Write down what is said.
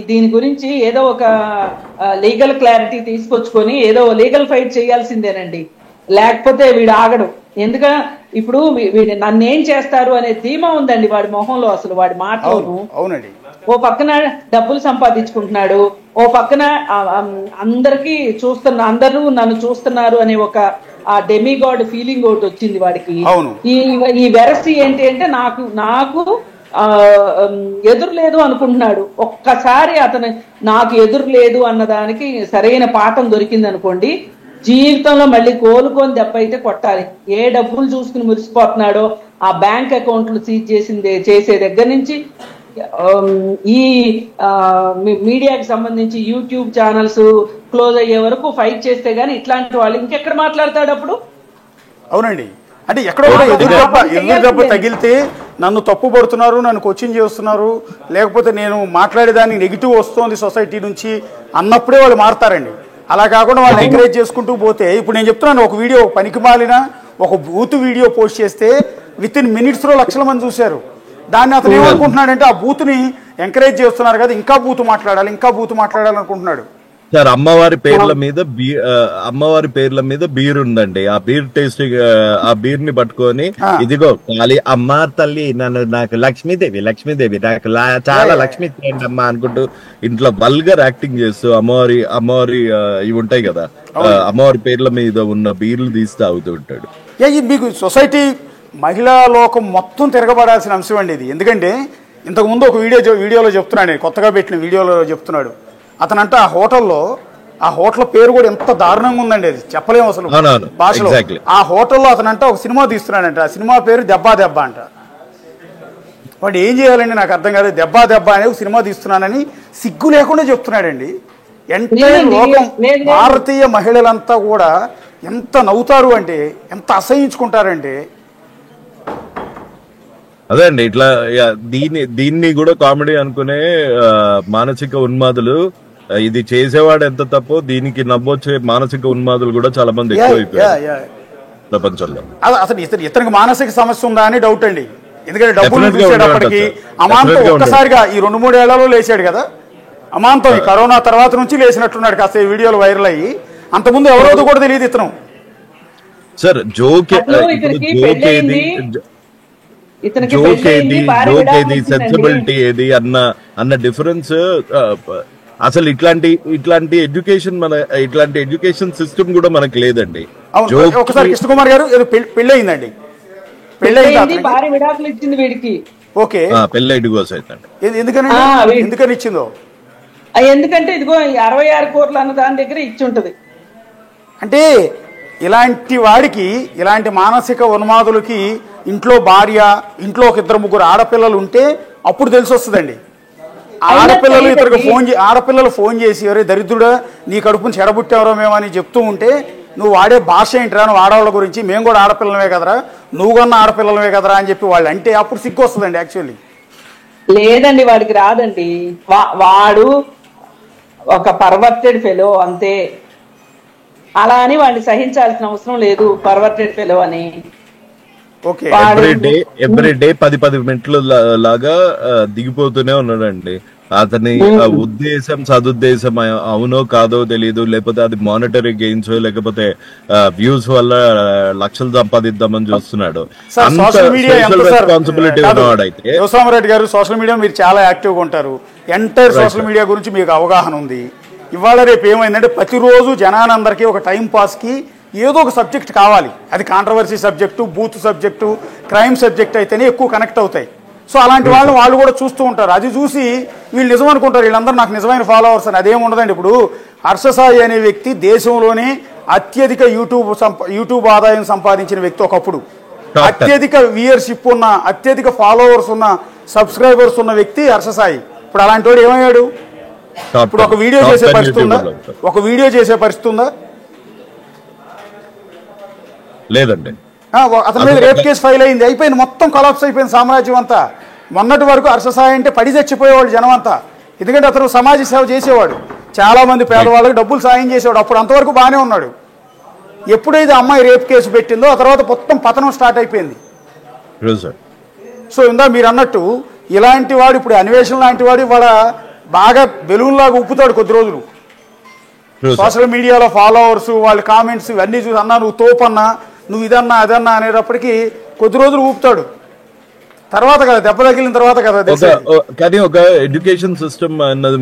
దీని గురించి ఏదో ఒక లీగల్ క్లారిటీ తీసుకొచ్చుకొని ఏదో లీగల్ ఫైట్ చేయాల్సిందేనండి, లేకపోతే వీడు ఆగడు. ఎందుకంటే ఇప్పుడు వీడు నన్ను ఏం చేస్తారు అనే ధీమా ఉందండి వాడి మొహంలో, అసలు వాడి మాటలోను. అవునండి. ఓ పక్కన డబ్బులు సంపాదించుకుంటున్నాడు, ఓ పక్కన అందరికీ అందరూ నన్ను చూస్తున్నారు అనే ఒక ఆ డెమిగాడ్ ఫీలింగ్ ఒకటి వచ్చింది వాడికి. ఈ వెరసి ఏంటి అంటే నాకు ఎదురు లేదు అనుకుంటున్నాడు. ఒక్కసారి అతను నాకు ఎదురు లేదు అన్నదానికి సరైన పాఠం దొరికింది అనుకోండి, జీవితంలో మళ్ళీ కోలుకొని దెబ్బ అయితే కొట్టాలి. ఏ డబ్బులు చూసుకుని మురిసిపోతున్నాడో, ఆ బ్యాంక్ అకౌంట్లు సీజ్ చేసే దగ్గర నుంచి ఈ మీడియాకి సంబంధించి యూట్యూబ్ ఛానల్స్ క్లోజ్ అయ్యే వరకు ఫైట్ చేస్తే గానీ ఇట్లాంటి వాళ్ళు ఇంకెక్కడ మాట్లాడతాడు అప్పుడు? అవునండి. అంటే ఎక్కడో ఎదురు దెబ్బ తగిలితే నన్ను తప్పు పడుతున్నారు, నన్ను కోచింగ్ చేస్తున్నారు, లేకపోతే నేను మాట్లాడేదానికి నెగిటివ్ వస్తుంది సొసైటీ నుంచి అన్నప్పుడే వాళ్ళు మారుతారండి. అలా కాకుండా వాళ్ళు ఎంకరేజ్ చేసుకుంటూ పోతే, ఇప్పుడు నేను చెప్తున్నాను, ఒక వీడియో పనికి మాలిన ఒక బూత్ వీడియో పోస్ట్ చేస్తే విత్ ఇన్ మినిట్స్లో లక్షల మంది చూశారు. దాన్ని అతను ఏమనుకుంటున్నాడంటే ఆ బూత్ని ఎంకరేజ్ చేస్తున్నారు కదా, ఇంకా బూత్ మాట్లాడాలి అనుకుంటున్నాడు. సార్ అమ్మవారి పేర్ల మీద బీర్ ఉందండి. ఆ బీర్ టేస్ట్, ఆ బీర్ ని పట్టుకొని ఇదిగో ఖాళీ అమ్మ తల్లి నాకు లక్ష్మీదేవి నాకు చాలా లక్ష్మీ ఇచ్చేయండి అమ్మ అనుకుంటూ ఇంట్లో వల్గర్ యాక్టింగ్ చేస్తూ అమ్మవారి ఇవి ఉంటాయి కదా, అమ్మవారి పేర్ల మీద ఉన్న బీర్లు తీసి తాగుతూ ఉంటాడు. మీకు సొసైటీ మహిళా లోకం మొత్తం తిరగబడాల్సిన అంశం అండి ఇది. ఎందుకంటే ఇంతకుముందు ఒక వీడియోలో చెప్తున్నాడు, కొత్తగా పెట్టిన వీడియోలో చెప్తున్నాడు అతనంట ఆ హోటల్ పేరు కూడా ఎంత దారుణంగా ఉందండి, అది చెప్పలేము అసలు భాషలో. ఆ హోటల్లో అతనంట ఒక సినిమా తీస్తున్నాడంట, ఆ సినిమా పేరు దెబ్బ అంట. వాడు ఏం చేయాలండి నాకు అర్థం కాదు. దెబ్బ అనే ఒక సినిమా తీస్తున్నానని సిగ్గు లేకుండా చెప్తున్నాడండి. ఎంటైర్ లోకం, భారతీయ మహిళలంతా కూడా ఎంత నవ్వుతారు అంటే, ఎంత అసహించుకుంటారంటే. అదే అండి, ఇట్లా దీన్ని కూడా కామెడీ అనుకునే మానసిక ఉన్మాదులు, ఇది చేసేవాడు ఎంత తప్పో దీనికి నవ్వొచ్చే మానసిక ఉన్మాదులు కూడా చాలా మంది ఎక్కువైపోయారు ప్రపంచంలో. అసలు ఇతనికి మానసిక సమస్య ఉందా అని డౌట్ అండి. ఎందుకంటే డబ్బులు చూసేటప్పటికి అమాంతం ఒక్కసారిగా ఈ 2-3 ఏళ్లలో లేచాడు కదా, అమాంతం ఈ కరోనా తర్వాత నుంచి లేచినట్లున్నాడు. కాస్త వీడియోలు వైరల్ అయ్యి, అంతకుముందు ఎవరోదు కూడా తెలియదు ఇతను. సార్ జోక్ ఏది సెన్సిబిలిటీ ఏది అన్న డిఫరెన్స్ అసలు ఇట్లాంటి ఎడ్యుకేషన్ సిస్టమ్ కూడా మనకి లేదండి. ఒకసారి కృష్ణ కుమార్ గారు పెళ్లి అయిందండి, ఓకే పెళ్లి డివోర్స్ అవుతుంది. ఎందుకని ఇచ్చిందో? ఎందుకంటే ఇదిగో 66 కోట్లు అన్న దాని దగ్గర ఇచ్చి ఉంటది. అంటే ఇలాంటి వాడికి, ఇలాంటి మానసిక ఉన్మాదులకి ఇంట్లో భార్య, ఇంట్లో ఒక 2-3 ఆడపిల్లలు ఉంటే అప్పుడు తెలిసి వస్తుందండి. ఆడపిల్లలు ఫోన్ చేసి ఎవరే దరిద్రుడా నీ కడుపుని చెడబుట్టావరో మేమని చెప్తూ ఉంటే, నువ్వు వాడే భాష ఏంటిరా, నువ్వు ఆడవాళ్ళ గురించి, మేము కూడా ఆడపిల్లలమే కదరా, నువ్వు కన్నా ఆడపిల్లలమే కదరా అని చెప్పి వాళ్ళు అంటే అప్పుడు సిగ్గు వస్తుందండి. యాక్చువల్లీ లేదండి, వాడికి రాదండి. వాడు ఒక పర్వర్టెడ్ ఫెలో అంతే. అలా అని వాడిని సహించాల్సిన అవసరం లేదు, పర్వర్టెడ్ ఫెలో అని. ఎవ్రీ డే 10 మినిట్లు లాగా దిగిపోతూనే ఉన్నాడండి. అతని ఉద్దేశం సదుద్దేశం అవునో కాదో తెలియదు, లేకపోతే అది మానిటరీ గెయిన్స్ లేకపోతే వ్యూస్ వల్ల లక్షలు సంపాదిద్దామని చూస్తున్నాడు. రెస్పాన్సిబిలిటీ ఉన్నవాడైతే. శివసామరెడ్డి గారు, సోషల్ మీడియా మీరు చాలా యాక్టివ్గా ఉంటారు, ఎంటైర్ సోషల్ మీడియా గురించి మీకు అవగాహన ఉంది. ఇవాళ రేపు ఏమైందంటే ప్రతిరోజు జనానందరికీ ఒక టైం పాస్కి ఏదో ఒక సబ్జెక్ట్ కావాలి. అది controversy subject, booth subject, crime subject అయితేనే ఎక్కువ కనెక్ట్ అవుతాయి. సో అలాంటి వాళ్ళు కూడా చూస్తూ ఉంటారు. అది చూసి వీళ్ళు నిజం అనుకుంటారు, వీళ్ళందరూ నాకు నిజమైన ఫాలోవర్స్ అని. అదేం ఉండదండి. ఇప్పుడు హర్ష సాయి అనే వ్యక్తి దేశంలోనే అత్యధిక యూట్యూబ్ ఆదాయం సంపాదించిన వ్యక్తి ఒకప్పుడు. అత్యధిక వ్యూయర్షిప్ ఉన్న, అత్యధిక ఫాలోవర్స్ ఉన్న, సబ్స్క్రైబర్స్ ఉన్న వ్యక్తి హర్ష సాయి. ఇప్పుడు అలాంటి వాడు ఏమయ్యాడు? ఇప్పుడు ఒక వీడియో చేసే పరిస్థితి ఉందా? లేదండి. అతని మీద రేప్ కేసు ఫైల్ అయింది, అయిపోయింది, మొత్తం కొలాప్స్ అయిపోయింది సామ్రాజ్యం అంతా. మొన్నటి వరకు హర్ష సాయి అంటే పడి చచ్చిపోయేవాళ్ళు జనం అంతా. ఎందుకంటే అతను సమాజ సేవ చేసేవాడు, చాలా మంది పేదవాళ్ళకి డబ్బులు సాయం చేసేవాడు. అప్పుడు అంతవరకు బాగానే ఉన్నాడు. ఎప్పుడైతే అమ్మాయి రేప్ కేసు పెట్టిందో ఆ తర్వాత మొత్తం పతనం స్టార్ట్ అయిపోయింది. సో ఇందా మీరు అన్నట్టు ఇలాంటి వాడు, ఇప్పుడు అన్వేషణ లాంటి వాడు ఇవాళ బాగా బెలూన్ లాగా ఉప్పుతాడు కొద్ది రోజులు. సోషల్ మీడియాలో ఫాలోవర్స్ వాళ్ళ కామెంట్స్ ఇవన్నీ చూసి అన్నా నువ్వు తోపన్నా, నువ్వు ఇదన్నా అదన్నా అనేటప్పటికీ కొద్ది రోజులు ఊపుతాడు. తర్వాత కదా దెబ్బ తగిలిన తర్వాత కదా. కానీ ఒక ఎడ్యుకేషన్ సిస్టమ్ అన్నది